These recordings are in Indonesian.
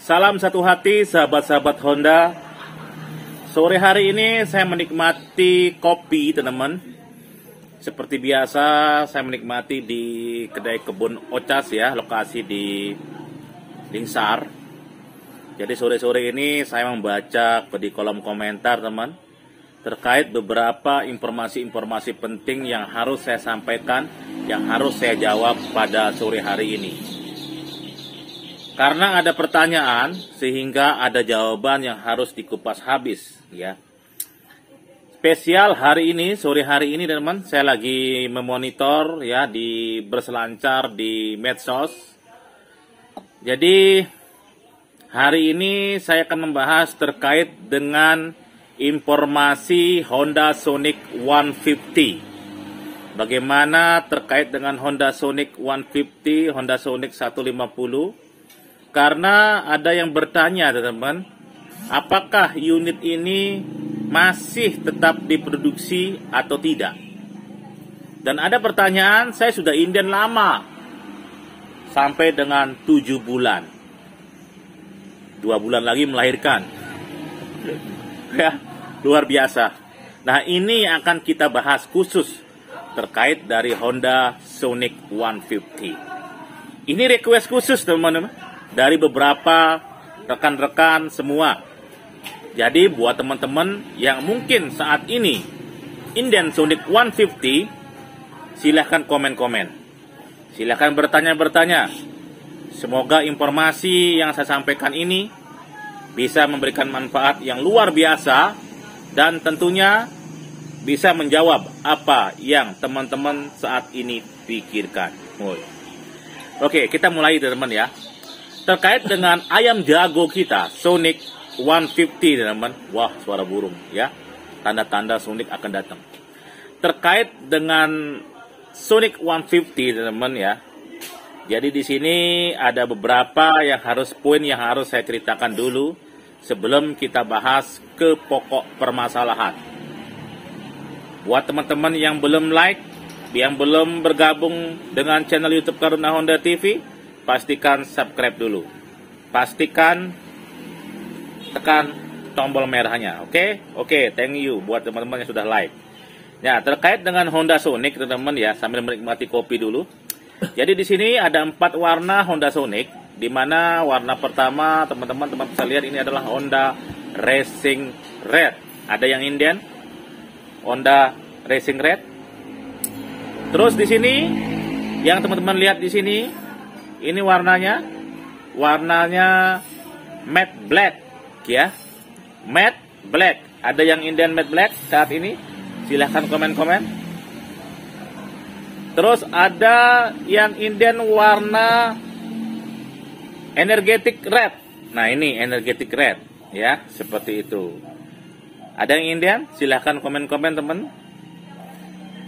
Salam satu hati sahabat-sahabat Honda. Sore hari ini saya menikmati kopi teman-teman. Seperti biasa saya menikmati di kedai kebun Ocas ya, lokasi di Lingsar. Jadi sore-sore ini saya membaca di kolom komentar teman, terkait beberapa informasi-informasi penting yang harus saya sampaikan, yang harus saya jawab pada sore hari ini. Karena ada pertanyaan, sehingga ada jawaban yang harus dikupas habis, ya. Spesial hari ini, sore hari ini, teman-teman, saya lagi memonitor, ya, berselancar di medsos. Jadi, hari ini saya akan membahas terkait dengan informasi Honda Sonic 150. Bagaimana terkait dengan Honda Sonic 150, Honda Sonic 150? Karena ada yang bertanya teman-teman, apakah unit ini masih tetap diproduksi atau tidak? Dan ada pertanyaan, saya sudah inden lama, sampai dengan 7 bulan. 2 bulan lagi melahirkan. Ya, luar biasa. Nah, ini yang akan kita bahas khusus terkait dari Honda Sonic 150. Ini request khusus teman-teman, dari beberapa rekan-rekan semua. Jadi buat teman-teman yang mungkin saat ini inden Sonic 150, silahkan komen-komen, silahkan bertanya-bertanya. Semoga informasi yang saya sampaikan ini bisa memberikan manfaat yang luar biasa dan tentunya bisa menjawab apa yang teman-teman saat ini pikirkan. Oke, kita mulai teman-teman ya. Terkait dengan ayam jago kita, Sonic 150 teman-teman. Wah, suara burung ya. Tanda-tanda Sonic akan datang. Terkait dengan Sonic 150 teman-teman ya. Jadi di sini ada beberapa poin yang harus saya ceritakan dulu sebelum kita bahas ke pokok permasalahan. Buat teman-teman yang belum like, yang belum bergabung dengan channel YouTube Karuna Honda TV, pastikan subscribe dulu. Pastikan tekan tombol merahnya. Oke, thank you buat teman-teman yang sudah like. Ya, terkait dengan Honda Sonic teman-teman ya, sambil menikmati kopi dulu. Jadi di sini ada 4 warna Honda Sonic, di mana warna pertama teman-teman bisa lihat ini adalah Honda Racing Red. Ada yang inden Honda Racing Red. Terus di sini yang teman-teman lihat di sini, ini warnanya matte black ya, matte black. Ada yang inden matte black saat ini? Silahkan komen-komen. Terus ada yang inden warna energetic red. Nah, ini energetic red ya, seperti itu. Ada yang inden? Silahkan komen-komen teman.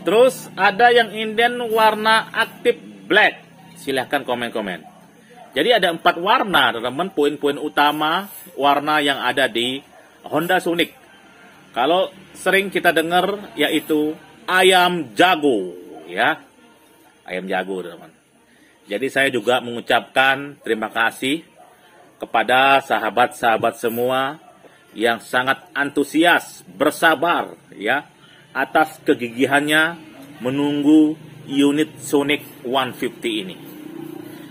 Terus ada yang inden warna active black. Silahkan komen-komen. Jadi ada 4 warna teman-teman, poin-poin utama warna yang ada di Honda Sonic. Kalau sering kita dengar yaitu ayam jago ya. Ayam jago teman-teman. Jadi saya juga mengucapkan terima kasih kepada sahabat-sahabat semua yang sangat antusias, bersabar ya atas kegigihannya menunggu unit Sonic 150 ini.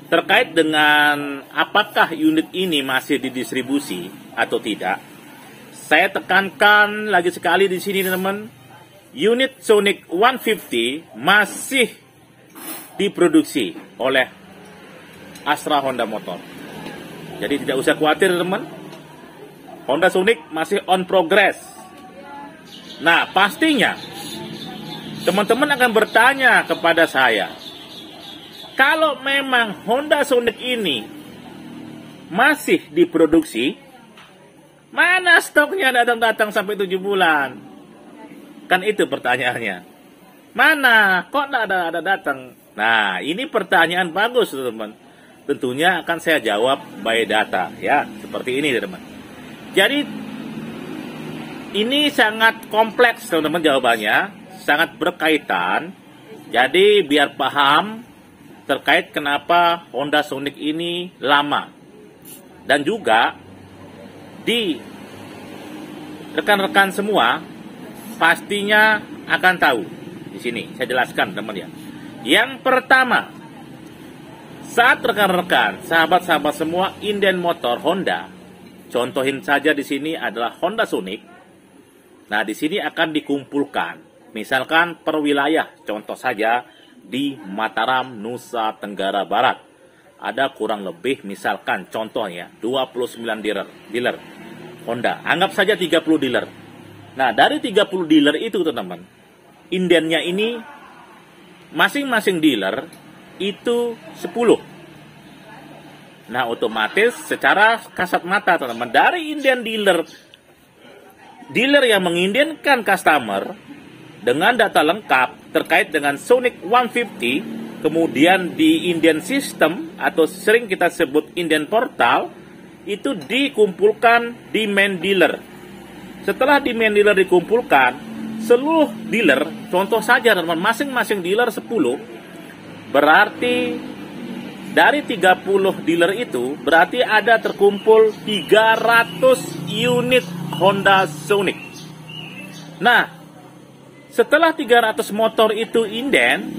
Terkait dengan apakah unit ini masih didistribusi atau tidak, saya tekankan lagi sekali di sini teman-teman, unit Sonic 150 masih diproduksi oleh Astra Honda Motor. Jadi tidak usah khawatir teman-teman, Honda Sonic masih on progress. Nah, pastinya teman-teman akan bertanya kepada saya, kalau memang Honda Sonic ini masih diproduksi, mana stoknya datang-datang sampai 7 bulan? Kan itu pertanyaannya. Mana? Kok tidak ada datang? Nah, ini pertanyaan bagus, teman-teman. Tentunya akan saya jawab by data, ya. Seperti ini, teman-teman. Jadi, ini sangat kompleks, teman-teman, jawabannya. Sangat berkaitan. Jadi, biar paham terkait kenapa Honda Sonic ini lama. Dan juga di rekan-rekan semua pastinya akan tahu. Di sini saya jelaskan teman ya. Yang pertama, saat rekan-rekan, sahabat-sahabat semua inden motor Honda, contohin saja di sini adalah Honda Sonic. Nah, di sini akan dikumpulkan, misalkan per wilayah, contoh saja di Mataram, Nusa Tenggara Barat. Ada kurang lebih misalkan contohnya 29 dealer Honda. Anggap saja 30 dealer. Nah, dari 30 dealer itu teman-teman, indennya ini masing-masing dealer itu 10. Nah, otomatis secara kasat mata teman-teman, dari inden dealer yang mengindenkan customer dengan data lengkap terkait dengan Sonic 150, kemudian di inden system atau sering kita sebut inden portal, itu dikumpulkan di main dealer. Setelah di main dealer dikumpulkan, seluruh dealer, contoh saja teman-teman, masing-masing dealer 10, berarti dari 30 dealer itu berarti ada terkumpul 300 unit Honda Sonic. Nah, setelah 300 motor itu inden,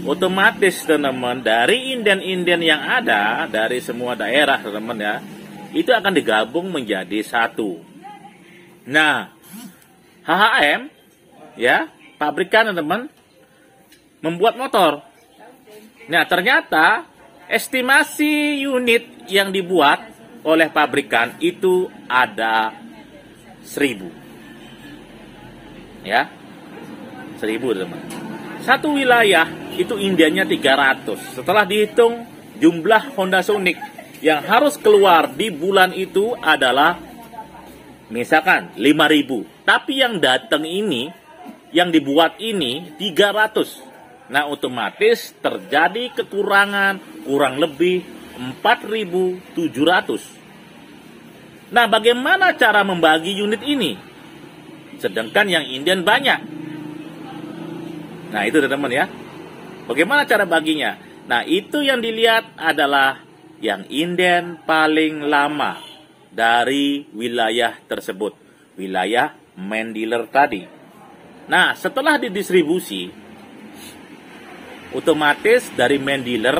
otomatis teman-teman dari inden-inden yang ada dari semua daerah teman-teman ya, itu akan digabung menjadi satu. Nah, HHM ya, pabrikan teman-teman membuat motor. Nah, ternyata estimasi unit yang dibuat oleh pabrikan itu ada 1000. Ya. 1000 teman. Satu wilayah itu indennya 300. Setelah dihitung jumlah Honda Sonic yang harus keluar di bulan itu adalah misalkan 5000. Tapi yang datang ini, yang dibuat ini 300. Nah, otomatis terjadi kekurangan kurang lebih 4.700. Nah, bagaimana cara membagi unit ini? Sedangkan yang inden banyak. Nah, itu teman-teman ya. Bagaimana cara baginya? Nah, itu yang dilihat adalah yang inden paling lama dari wilayah tersebut. Wilayah main dealer tadi. Nah, setelah didistribusi, otomatis dari main dealer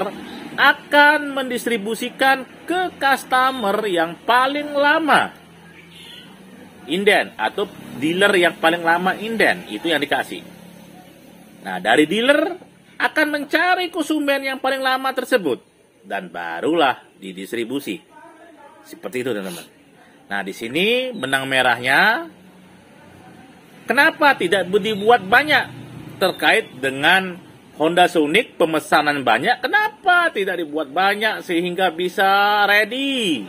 akan mendistribusikan ke customer yang paling lama inden atau dealer yang paling lama inden, itu yang dikasih. Nah, dari dealer akan mencari konsumen yang paling lama tersebut dan barulah didistribusi. Seperti itu teman-teman. Nah, di sini benang merahnya kenapa tidak dibuat banyak terkait dengan Honda Sonic pemesanan banyak, kenapa tidak dibuat banyak sehingga bisa ready?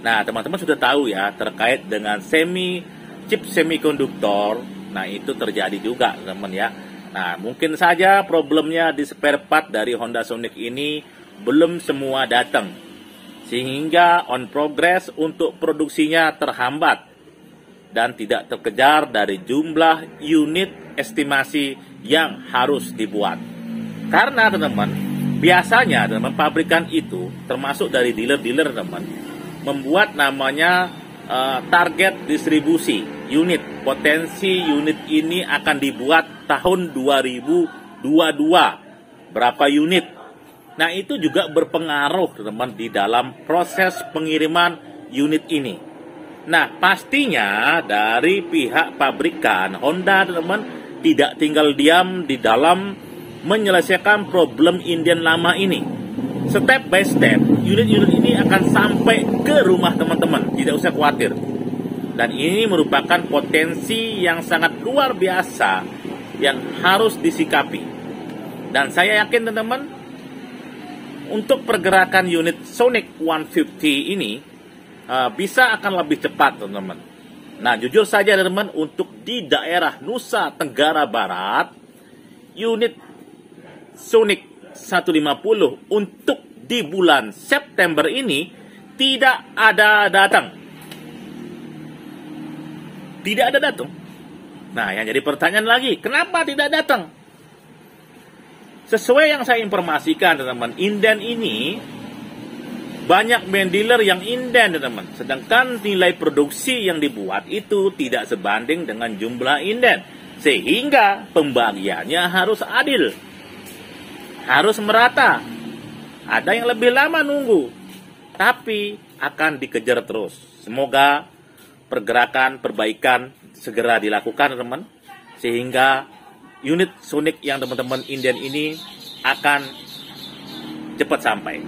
Nah, teman-teman sudah tahu ya terkait dengan chip semikonduktor. Nah, itu terjadi juga, teman-teman ya. Nah, mungkin saja problemnya di spare part dari Honda Sonic ini belum semua datang, sehingga on progress untuk produksinya terhambat dan tidak terkejar dari jumlah unit estimasi yang harus dibuat. Karena teman-teman, biasanya teman-teman pabrikan itu termasuk dari dealer-dealer teman membuat namanya target distribusi unit. Potensi unit ini akan dibuat tahun 2022. Berapa unit? Nah, itu juga berpengaruh teman-teman di dalam proses pengiriman unit ini. Nah, pastinya dari pihak pabrikan Honda teman-teman tidak tinggal diam di dalam menyelesaikan problem inden lama ini. Step by step, unit-unit ini akan sampai ke rumah teman-teman, tidak usah khawatir. Dan ini merupakan potensi yang sangat luar biasa yang harus disikapi. Dan saya yakin teman-teman, untuk pergerakan unit Sonic 150 ini bisa akan lebih cepat teman-teman. Nah, jujur saja teman-teman, untuk di daerah Nusa Tenggara Barat, unit Sonic 150 untuk di bulan September ini tidak ada datang. Tidak ada datang. Nah, yang jadi pertanyaan lagi, kenapa tidak datang? Sesuai yang saya informasikan teman-teman, inden ini banyak band dealer yang inden, teman-teman. Sedangkan nilai produksi yang dibuat itu tidak sebanding dengan jumlah inden. Sehingga pembagiannya harus adil. Harus merata. Ada yang lebih lama nunggu, tapi akan dikejar terus. Semoga pergerakan, perbaikan segera dilakukan, teman-teman. Sehingga unit Sonic yang teman-teman inden ini akan cepat sampai.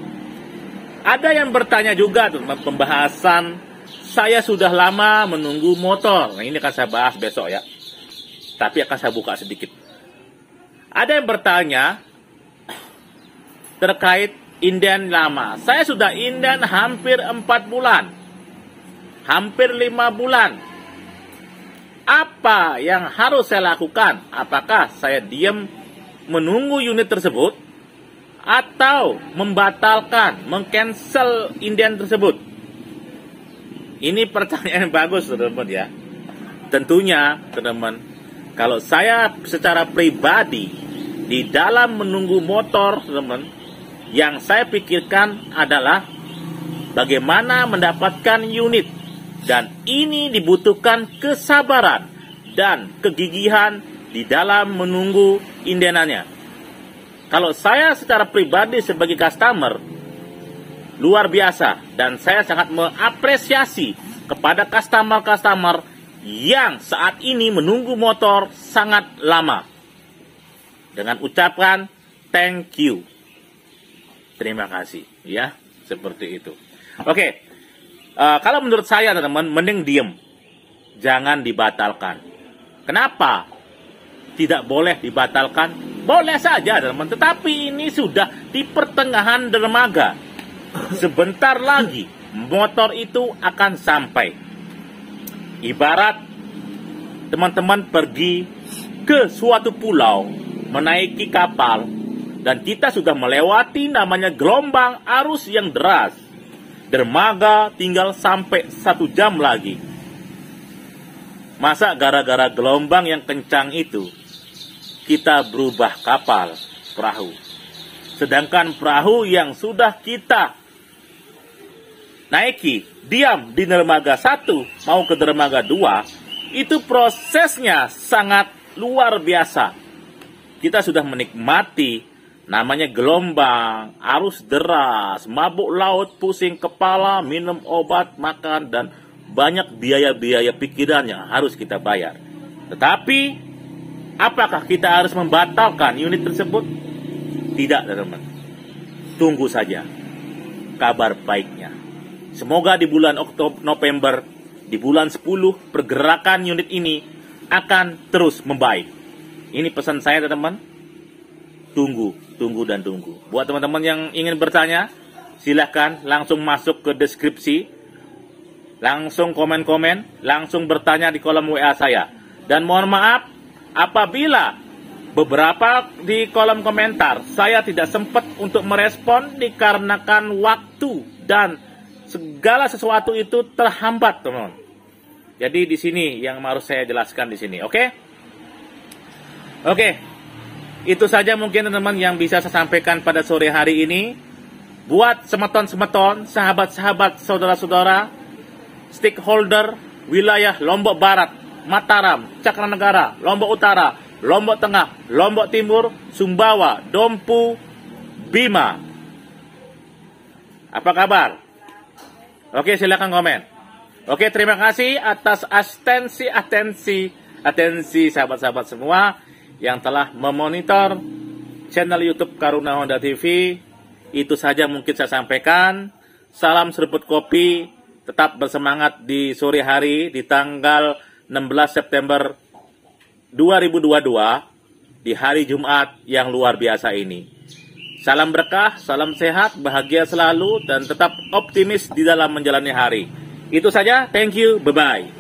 Ada yang bertanya juga tentang pembahasan saya sudah lama menunggu motor. Nah, ini akan saya bahas besok ya. Tapi akan saya buka sedikit. Ada yang bertanya terkait inden lama. Saya sudah inden hampir 4 bulan. Hampir 5 bulan. Apa yang harus saya lakukan? Apakah saya diam menunggu unit tersebut? Atau membatalkan, mengcancel inden tersebut? Ini pertanyaan yang bagus, teman-teman ya. Tentunya, teman-teman, kalau saya secara pribadi di dalam menunggu motor, teman-teman, yang saya pikirkan adalah bagaimana mendapatkan unit. Dan ini dibutuhkan kesabaran dan kegigihan di dalam menunggu indenannya. Kalau saya secara pribadi sebagai customer, luar biasa. Dan saya sangat mengapresiasi kepada customer-customer yang saat ini menunggu motor sangat lama. Dengan ucapan thank you. Terima kasih. Ya, seperti itu. Oke. Kalau menurut saya, teman-teman, mending diem. Jangan dibatalkan. Kenapa tidak boleh dibatalkan? Boleh saja, teman-teman. Tetapi ini sudah di pertengahan dermaga. Sebentar lagi motor itu akan sampai. Ibarat teman-teman pergi ke suatu pulau, menaiki kapal, dan kita sudah melewati namanya gelombang arus yang deras. Dermaga tinggal sampai 1 jam lagi. Masa gara-gara gelombang yang kencang itu kita berubah kapal, perahu. Sedangkan perahu yang sudah kita naiki, diam di dermaga 1 mau ke dermaga 2, itu prosesnya sangat luar biasa. Kita sudah menikmati namanya gelombang, arus deras, mabuk laut, pusing kepala, minum obat, makan, dan banyak biaya-biaya pikiran yang harus kita bayar. Tetapi, apakah kita harus membatalkan unit tersebut? Tidak, teman-teman. Tunggu saja kabar baiknya. Semoga di bulan November, di bulan 10, pergerakan unit ini akan terus membaik. Ini pesan saya, teman-teman. Tunggu dan tunggu. Buat teman-teman yang ingin bertanya, silahkan langsung masuk ke deskripsi, langsung komen-komen, langsung bertanya di kolom WA saya. Dan mohon maaf apabila beberapa di kolom komentar saya tidak sempat untuk merespon dikarenakan waktu dan segala sesuatu itu terhambat, teman-teman. Jadi di sini yang harus saya jelaskan di sini, oke? Oke. Itu saja mungkin, teman-teman, yang bisa saya sampaikan pada sore hari ini. Buat semeton-semeton, sahabat-sahabat, saudara-saudara, stakeholder wilayah Lombok Barat, Mataram, Cakranegara, Lombok Utara, Lombok Tengah, Lombok Timur, Sumbawa, Dompu, Bima. Apa kabar? Oke, silakan komen. Oke, terima kasih atas atensi sahabat-sahabat semua yang telah memonitor channel YouTube Karuna Honda TV. Itu saja mungkin saya sampaikan. Salam seruput kopi. Tetap bersemangat di sore hari di tanggal 16 September 2022 di hari Jumat yang luar biasa ini. Salam berkah, salam sehat, bahagia selalu, dan tetap optimis di dalam menjalani hari. Itu saja. Thank you. Bye-bye.